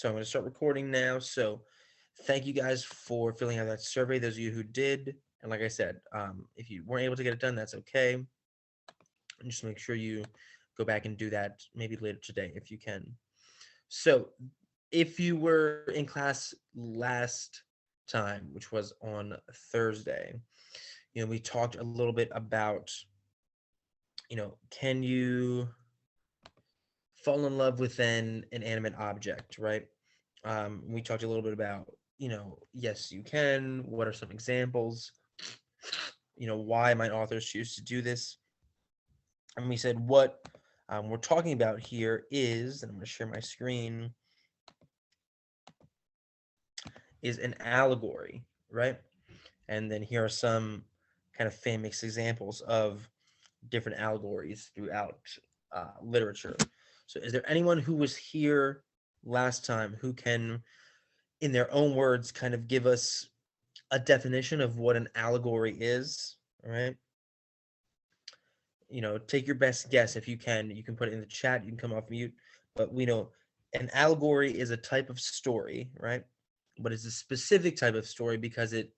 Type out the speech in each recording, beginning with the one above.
So I'm going to start recording now. So thank you guys for filling out that survey. Those of you who did, and like I said, if you weren't able to get it done, that's okay. And just make sure you go back and do that maybe later today if you can. So if you were in class last time, which was on Thursday, we talked a little bit about, can you fall in love with an inanimate object, right? We talked a little bit about, yes, you can. What are some examples? Why might authors choose to do this? And we said what we're talking about here is, and I'm going to share my screen, is an allegory, right? And then here are some kind of famous examples of different allegories throughout literature. So, is there anyone who was here last time who can, in their own words, kind of give us a definition of what an allegory is? All right. Take your best guess if you can. You can put it in the chat. You can come off mute. But we know an allegory is a type of story, right? But it's a specific type of story because it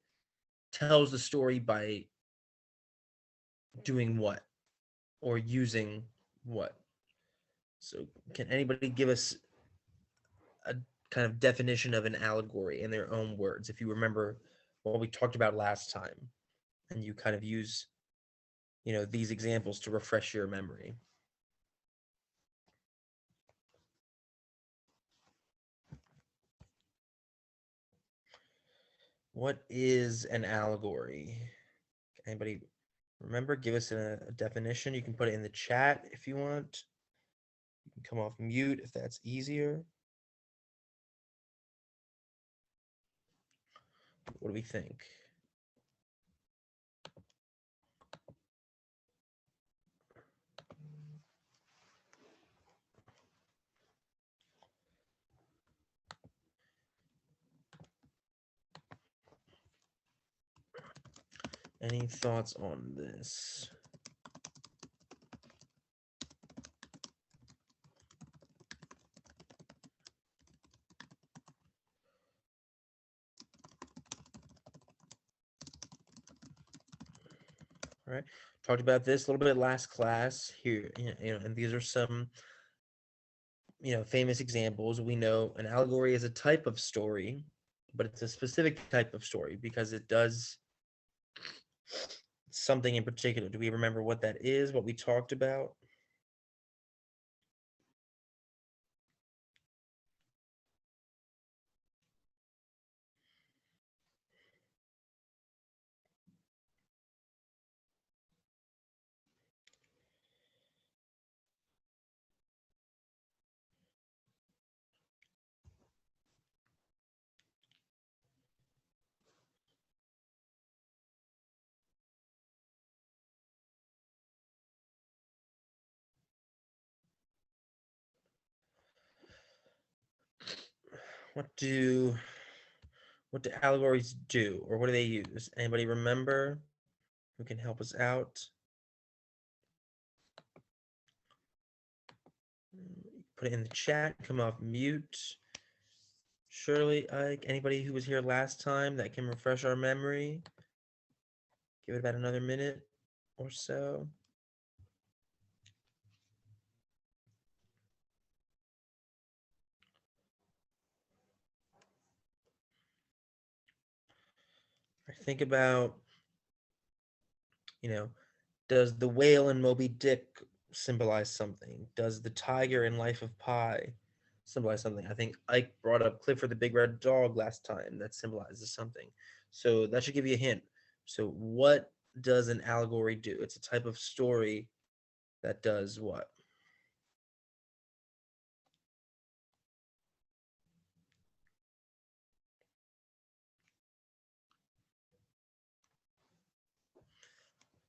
tells the story by doing what or using what. So, can anybody give us a kind of definition of an allegory in their own words? If you remember what we talked about last time, and you kind of use, these examples to refresh your memory. What is an allegory? Anybody remember? Give us a definition. You can put it in the chat if you want. You can come off mute if that's easier. What do we think? Any thoughts on this? All right. Talked about this a little bit last class here, and these are some, famous examples. We know an allegory is a type of story, but it's a specific type of story because it does something in particular. Do we remember what that is, what we talked about? What do what do allegories do, or what do they use? Anybody remember who can help us out? Put it in the chat. Come off mute. Shirley, Ike, anybody who was here last time that can refresh our memory? Give it about another minute or so. I think about, does the whale in Moby Dick symbolize something? Does the tiger in Life of Pi symbolize something? I think Ike brought up Clifford the Big Red Dog last time. That symbolizes something. So that should give you a hint. So what does an allegory do? It's a type of story that does what?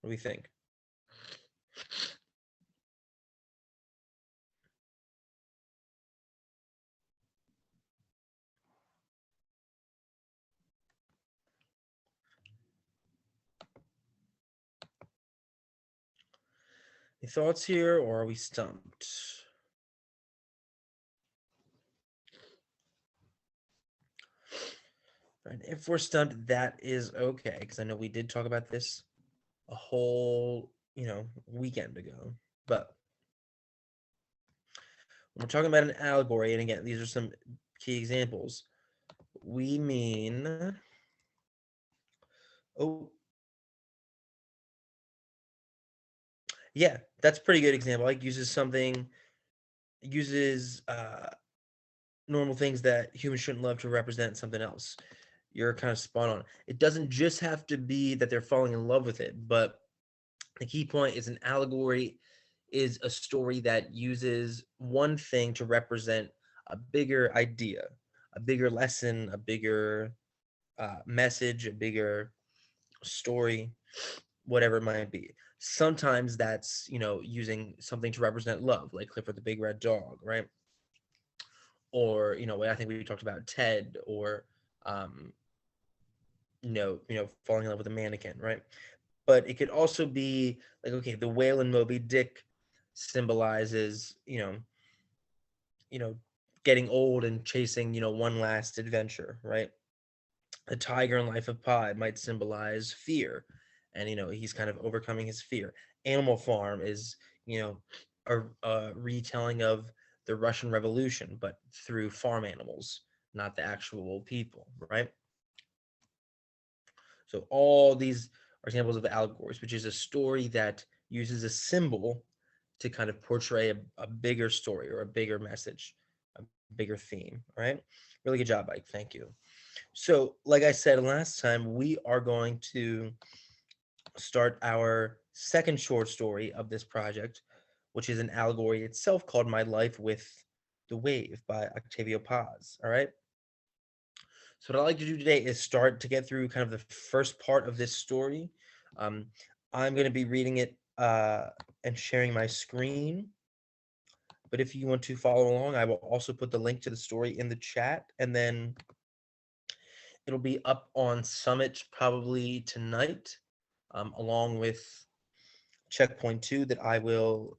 What do we think? Any thoughts here, or are we stumped? Right. If we're stumped, that is okay, because I know we did talk about this a whole, weekend ago. But when we're talking about an allegory, and again, these are some key examples, we mean, oh, yeah, that's a pretty good example. Like uses normal things that humans shouldn't love to represent something else. You're kind of spot on. It doesn't just have to be that they're falling in love with it, but the key point is an allegory is a story that uses one thing to represent a bigger idea, a bigger lesson, a bigger message, a bigger story, whatever it might be. Sometimes that's, using something to represent love, like Clifford the Big Red Dog, right? Or, I think we talked about Ted, or, um, falling in love with a mannequin, right? But it could also be like, okay, the whale in Moby Dick symbolizes, you know, getting old and chasing, one last adventure, right? The tiger in Life of Pi might symbolize fear, and he's kind of overcoming his fear. Animal Farm is, a retelling of the Russian Revolution, but through farm animals, not the actual people, right? So all these are examples of allegories, which is a story that uses a symbol to kind of portray a bigger story or a bigger message, a bigger theme, right? Really good job, Mike. Thank you. So, like I said last time, we are going to start our second short story of this project, which is an allegory itself called My Life with the Wave by Octavio Paz. All right. So what I like to do today is start to get through kind of the first part of this story. Um, I'm going to be reading it and sharing my screen. But if you want to follow along, I will also put the link to the story in the chat, and then it'll be up on Summit probably tonight, along with Checkpoint 2 that I will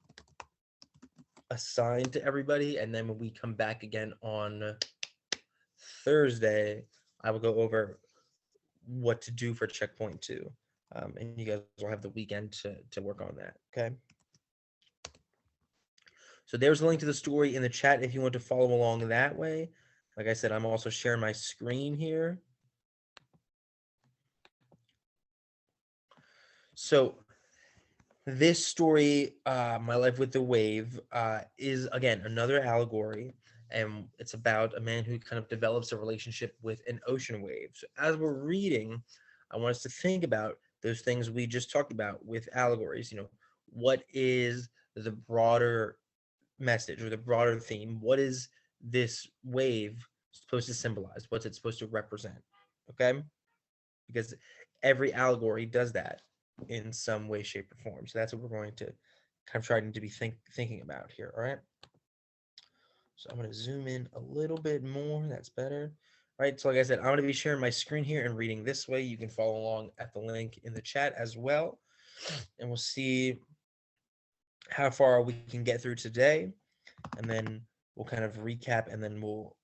assign to everybody. And then when we come back again on Thursday, I will go over what to do for Checkpoint 2. And you guys will have the weekend to work on that. Okay. So there's a link to the story in the chat if you want to follow along that way. Like I said, I'm also sharing my screen here. So this story, My Life with the Wave, is again another allegory, and it's about a man who kind of develops a relationship with an ocean wave. So as we're reading, I want us to think about those things we just talked about with allegories. What is the broader message or the broader theme? What is this wave supposed to symbolize? What's it supposed to represent? Okay, because every allegory does that in some way, shape, or form. So that's what we're going to kind of try to be thinking about here. All right. So I'm going to zoom in a little bit more. That's better. All right. So like I said, I'm going to be sharing my screen here and reading this way. You can follow along at the link in the chat as well. And we'll see how far we can get through today. And then we'll kind of recap, and then we'll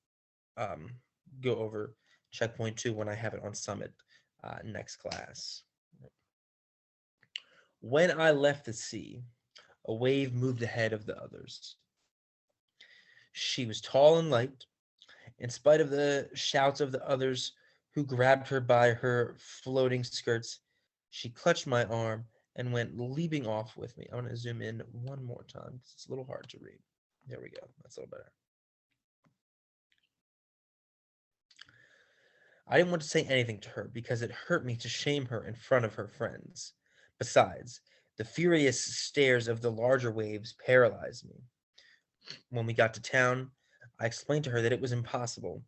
go over Checkpoint 2 when I have it on Summit next class. When I left the sea, a wave moved ahead of the others. She was tall and light, in spite of the shouts of the others who grabbed her by her floating skirts. She clutched my arm and went leaping off with me. I want to zoom in one more time because it's a little hard to read. There we go. That's a little better. I didn't want to say anything to her because it hurt me to shame her in front of her friends. Besides, the furious stares of the larger waves paralyzed me. When we got to town, I explained to her that it was impossible,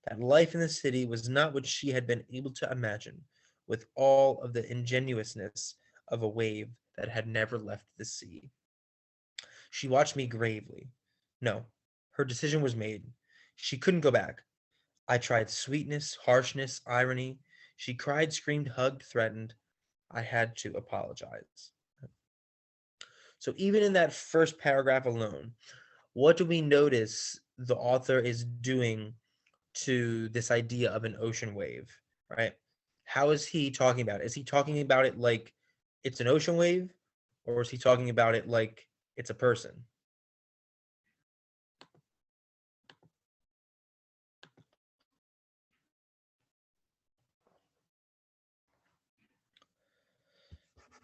that life in the city was not what she had been able to imagine, with all of the ingenuousness of a wave that had never left the sea. She watched me gravely. No, her decision was made. She couldn't go back. I tried sweetness, harshness, irony. She cried, screamed, hugged, threatened. I had to apologize. So even in that first paragraph alone, what do we notice the author is doing to this idea of an ocean wave? right? How is he talking about it? Is he talking about it like it's an ocean wave, or is he talking about it like it's a person?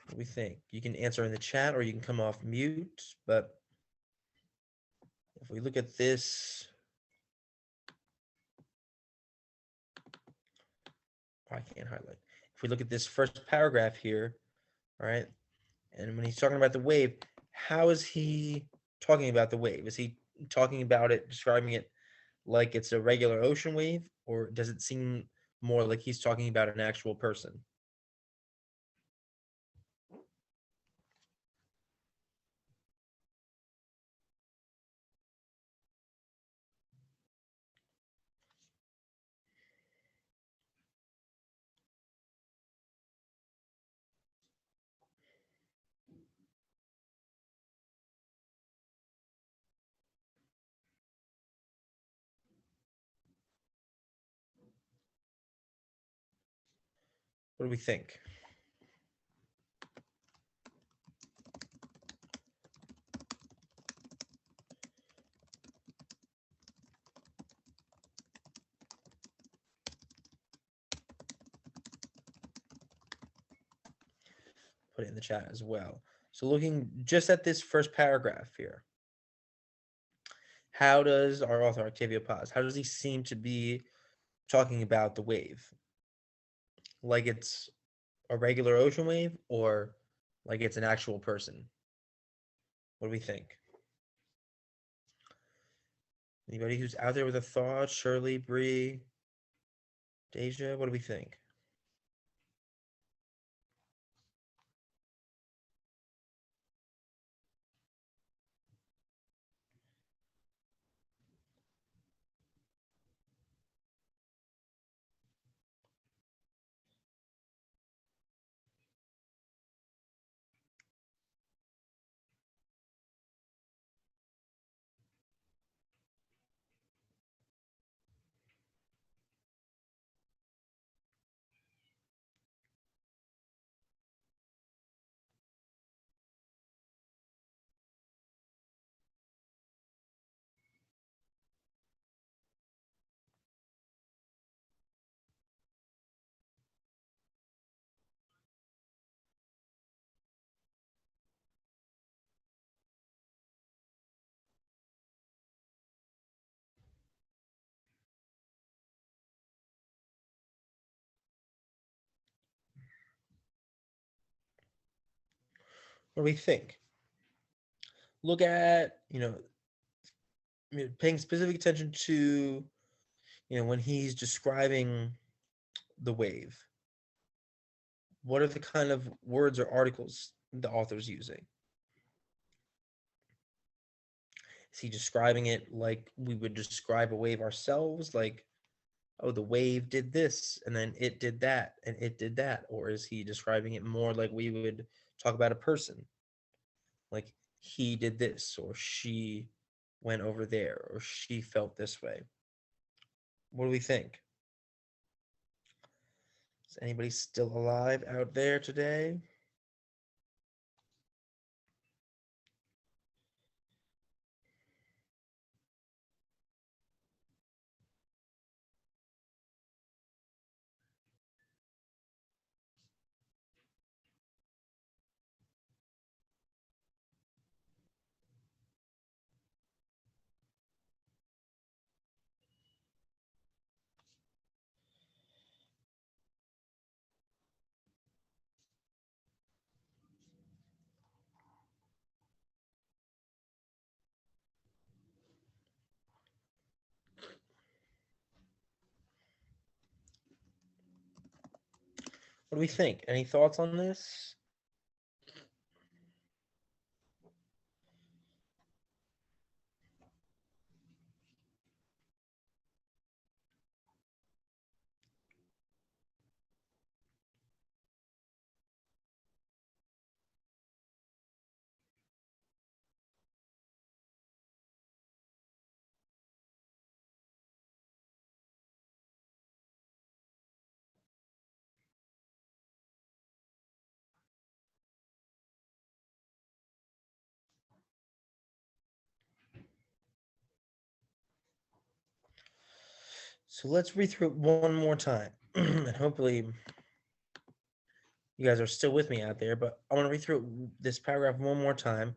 What do we think? You can answer in the chat or you can come off mute, but if we look at this, I can't highlight. If we look at this first paragraph here, all right, and when he's talking about the wave, how is he talking about the wave? Is he talking about it, describing it like it's a regular ocean wave, or does it seem more like he's talking about an actual person? What do we think? Put it in the chat as well. So looking just at this first paragraph here, how does our author Octavio Paz, how does he seem to be talking about the wave? Like it's a regular ocean wave or like it's an actual person? What do we think? Anybody who's out there with a thought? Shirley, Bree, Deja, what do we think? What do we think? Look at, paying specific attention to, when he's describing the wave. What are the kind of words or articles the author's using? Is he describing it like we would describe a wave ourselves? Like, oh, the wave did this, and then it did that, and it did that? Or is he describing it more like we would talk about a person? Like, he did this, or she went over there, or she felt this way. What do we think? Is anybody still alive out there today? What do we think? Any thoughts on this? So let's read through it one more time. And hopefully you guys are still with me out there, but I want to read through this paragraph one more time.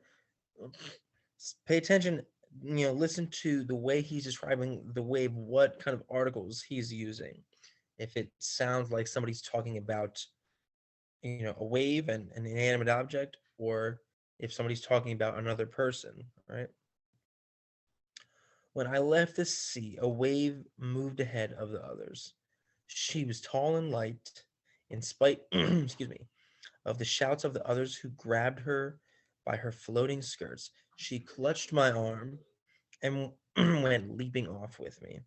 Pay attention, listen to the way he's describing the wave, what kind of articles he's using. If it sounds like somebody's talking about, a wave and an inanimate object, or if somebody's talking about another person, right? When I left the sea, a wave moved ahead of the others. She was tall and light, in spite, excuse me, of the shouts of the others who grabbed her by her floating skirts. She clutched my arm and went leaping off with me.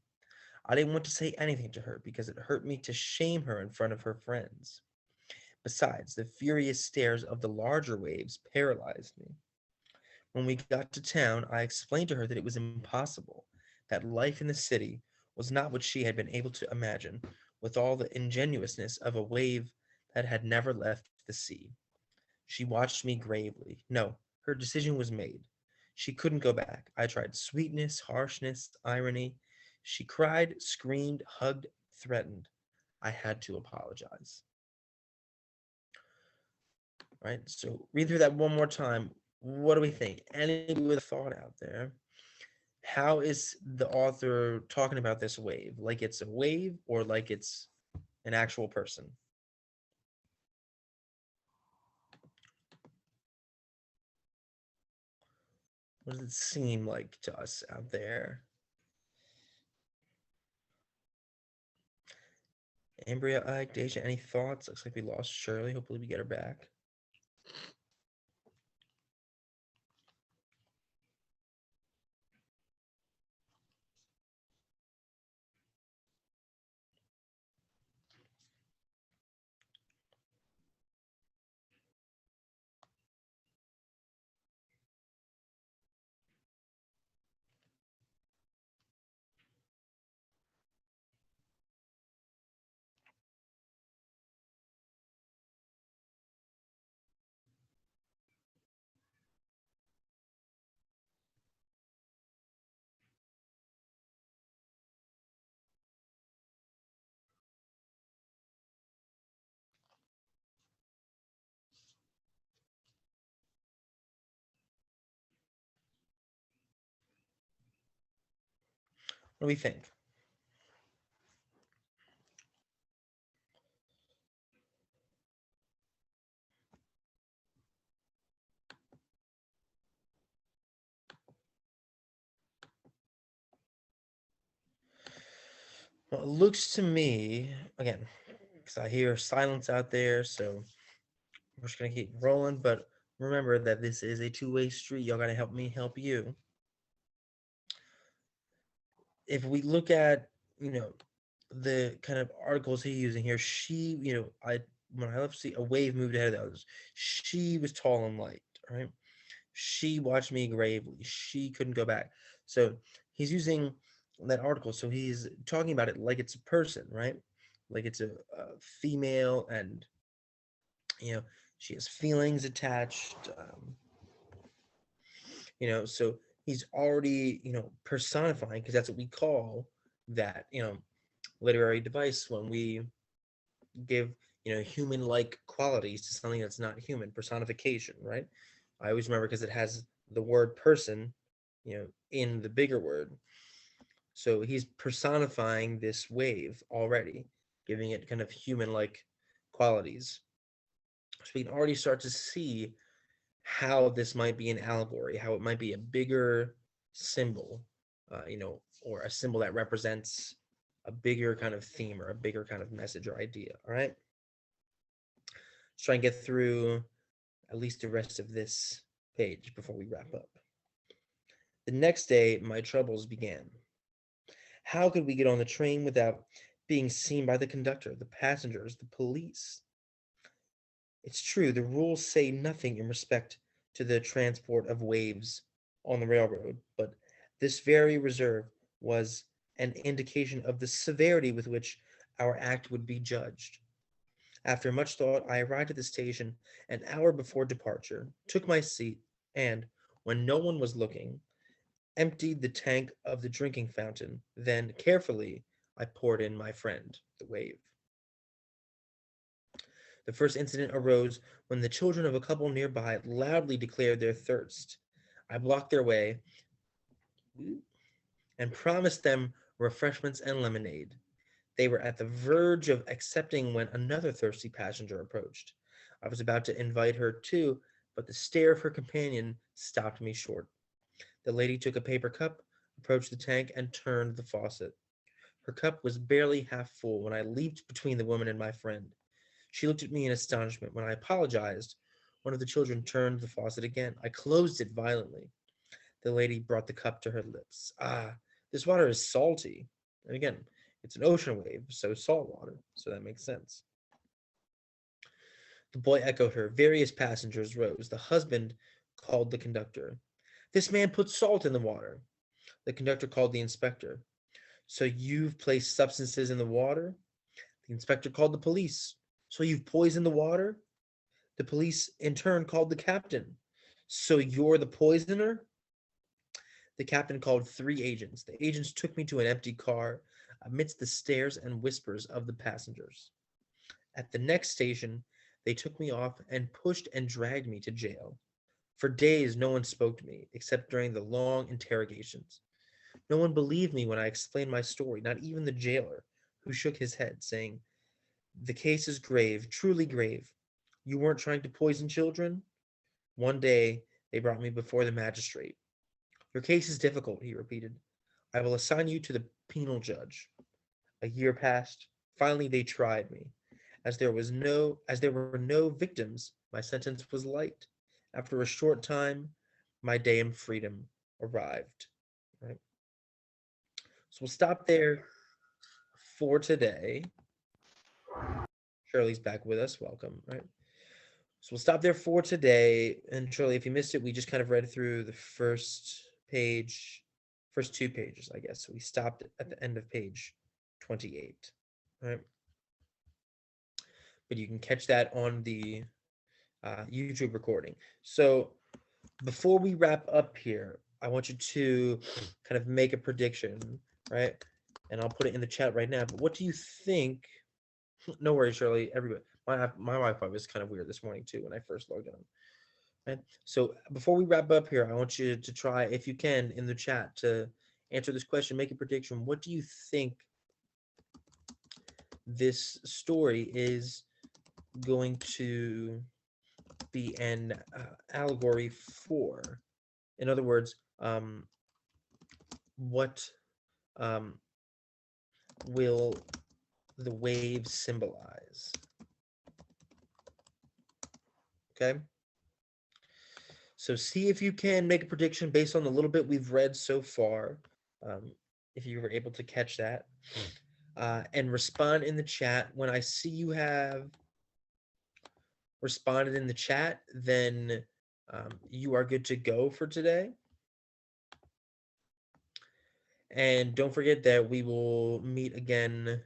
I didn't want to say anything to her because it hurt me to shame her in front of her friends. Besides, the furious stares of the larger waves paralyzed me. When we got to town, I explained to her that it was impossible, that life in the city was not what she had been able to imagine, with all the ingenuousness of a wave that had never left the sea. She watched me gravely. No, her decision was made. She couldn't go back. I tried sweetness, harshness, irony. She cried, screamed, hugged, threatened. I had to apologize. Right? So read through that one more time. What do we think? Anybody with a thought out there? How is the author talking about this wave? Like it's a wave or like it's an actual person? What does it seem like to us out there? Ambria, Ike, Deja, any thoughts? Looks like we lost Shirley. Hopefully we get her back. What do we think? Well, it looks to me, again, because I hear silence out there, so we're just going to keep rolling. But remember that this is a two-way street. Y'all got to help me help you. If we look at, the kind of articles he's using here, she, when I left to see a wave moved ahead of the others, she was tall and light, right? She watched me gravely. She couldn't go back. So he's using that article. So he's talking about it like it's a person, right? Like it's a female, and you know she has feelings attached. So he's already personifying, because that's what we call that literary device when we give human-like qualities to something that's not human. Personification, right? I always remember because it has the word person in the bigger word. So he's personifying this wave already, giving it kind of human-like qualities. So we can already start to see how this might be an allegory, how it might be a bigger symbol, or a symbol that represents a bigger kind of theme or a bigger kind of message or idea. All right. Let's try and get through at least the rest of this page before we wrap up. The next day, my troubles began. How could we get on the train without being seen by the conductor, the passengers, the police? It's true, the rules say nothing in respect to the transport of waves on the railroad, but this very reserve was an indication of the severity with which our act would be judged. After much thought, I arrived at the station an hour before departure, took my seat, and, when no one was looking, emptied the tank of the drinking fountain. Then, carefully, I poured in my friend, the wave. The first incident arose when the children of a couple nearby loudly declared their thirst. I blocked their way and promised them refreshments and lemonade. They were at the verge of accepting when another thirsty passenger approached. I was about to invite her too, but the stare of her companion stopped me short. The lady took a paper cup, approached the tank, and turned the faucet. Her cup was barely half full when I leaped between the woman and my friend. She looked at me in astonishment. When I apologized, one of the children turned the faucet again. I closed it violently. The lady brought the cup to her lips. Ah, this water is salty. And again, it's an ocean wave, so salt water, so that makes sense. The boy echoed her. Various passengers rose. The husband called the conductor. This man put salt in the water. The conductor called the inspector. So you've placed substances in the water? The inspector called the police. So you've poisoned the water? The police in turn called the captain. So you're the poisoner? The captain called 3 agents. The agents took me to an empty car amidst the stares and whispers of the passengers. At the next station, they took me off and pushed and dragged me to jail. For days, no one spoke to me except during the long interrogations. No one believed me when I explained my story, not even the jailer, who shook his head, saying, the case is grave, truly grave. You weren't trying to poison children? One day, they brought me before the magistrate. Your case is difficult, he repeated. I will assign you to the penal judge. A year passed. Finally, they tried me. As there were no victims, my sentence was light. After a short time, my day in freedom arrived. Right. So we'll stop there for today. Shirley's back with us. Welcome. Right. So we'll stop there for today. And Shirley, if you missed it, we just kind of read through the first page, first 2 pages, I guess. So we stopped at the end of page 28. Right. But you can catch that on the YouTube recording. So before we wrap up here, I want you to kind of make a prediction, right? And I'll put it in the chat right now. But what do you think? No worries, Shirley. Everybody, my Wi-Fi was kind of weird this morning too when I first logged on. Right? So before we wrap up here, I want you to try, if you can, in the chat to answer this question, make a prediction. What do you think this story is going to be an allegory for? In other words, what will the wave symbolize? Okay. So see if you can make a prediction based on the little bit we've read so far, if you were able to catch that, and respond in the chat. When I see you have responded in the chat, then you are good to go for today. And don't forget that we will meet again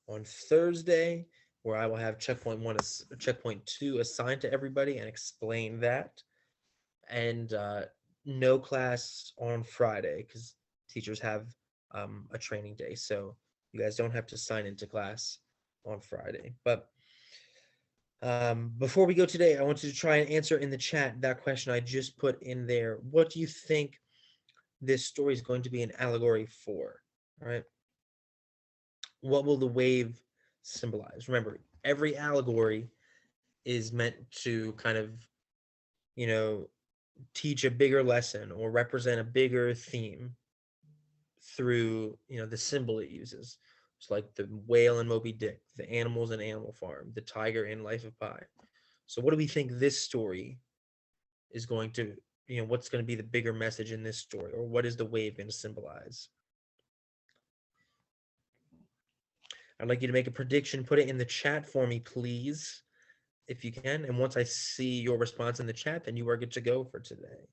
on Thursday, where I will have checkpoint 1, checkpoint 2 assigned to everybody and explain that. And no class on Friday because teachers have a training day. So you guys don't have to sign into class on Friday. But before we go today, I want you to try and answer in the chat that question I just put in there. What do you think this story is going to be an allegory for? All right. What will the wave symbolize? Remember, every allegory is meant to kind of, you know, teach a bigger lesson or represent a bigger theme through, you know, the symbol it uses. It's like the whale in Moby Dick, the animals in Animal Farm, the tiger in Life of Pi. So what do we think this story is going to, you know, what's going to be the bigger message in this story, or what is the wave going to symbolize? I'd like you to make a prediction, put it in the chat for me, please, if you can. And once I see your response in the chat, then you are good to go for today.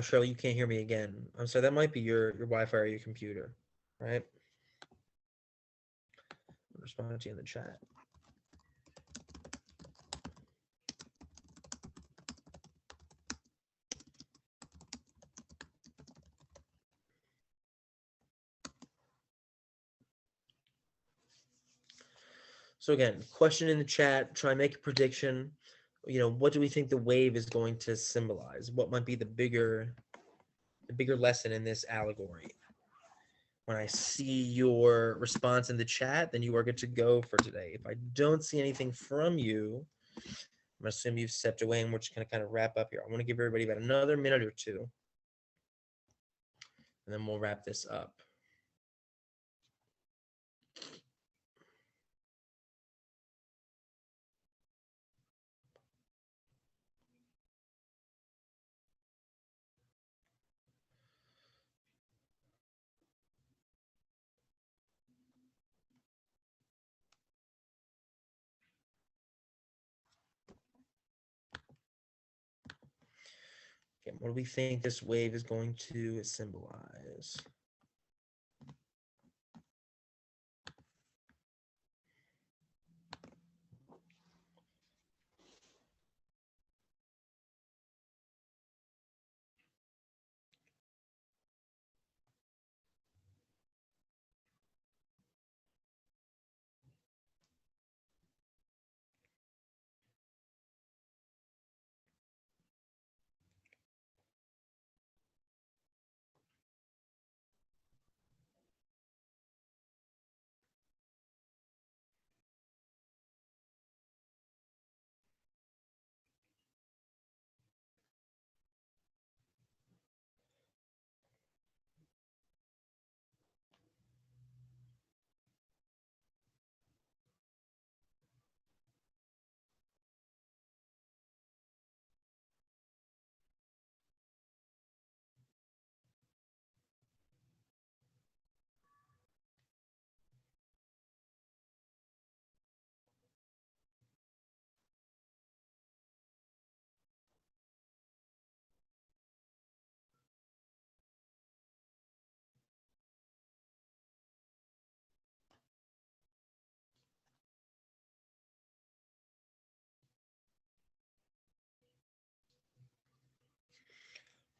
Shirley, you can't hear me again. I'm sorry, that might be your Wi-Fi or your computer, right? I'm responding to you in the chat. So again, question in the chat. Try and make a prediction. What do we think the wave is going to symbolize? What might be the bigger lesson in this allegory? When I see your response in the chat, then you are good to go for today. If I don't see anything from you, I'm gonna assume you've stepped away, and we're just gonna kind of wrap up here. I want to give everybody about another minute or two, and then we'll wrap this up. Okay, what do we think this wave is going to symbolize?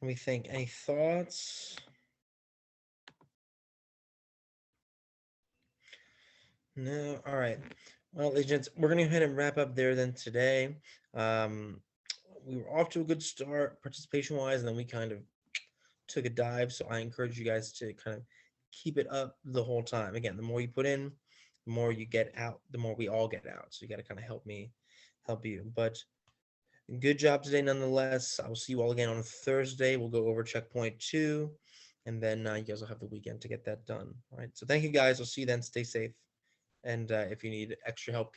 Let me think. Any thoughts? No. All right. Well, agents, we're gonna go ahead and wrap up there then today. We were off to a good start participation wise, and then we kind of took a dive. So I encourage you guys to kind of keep it up the whole time. Again, the more you put in, the more you get out, the more we all get out. So you got to kind of help me, help you. But good job today, nonetheless. I will see you all again on Thursday. We'll go over checkpoint 2, and then you guys will have the weekend to get that done. All right. So thank you guys. I'll see you then. Stay safe. And if you need extra help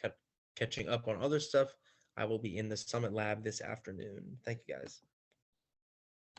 catching up on other stuff, I will be in the Summit Lab this afternoon. Thank you guys.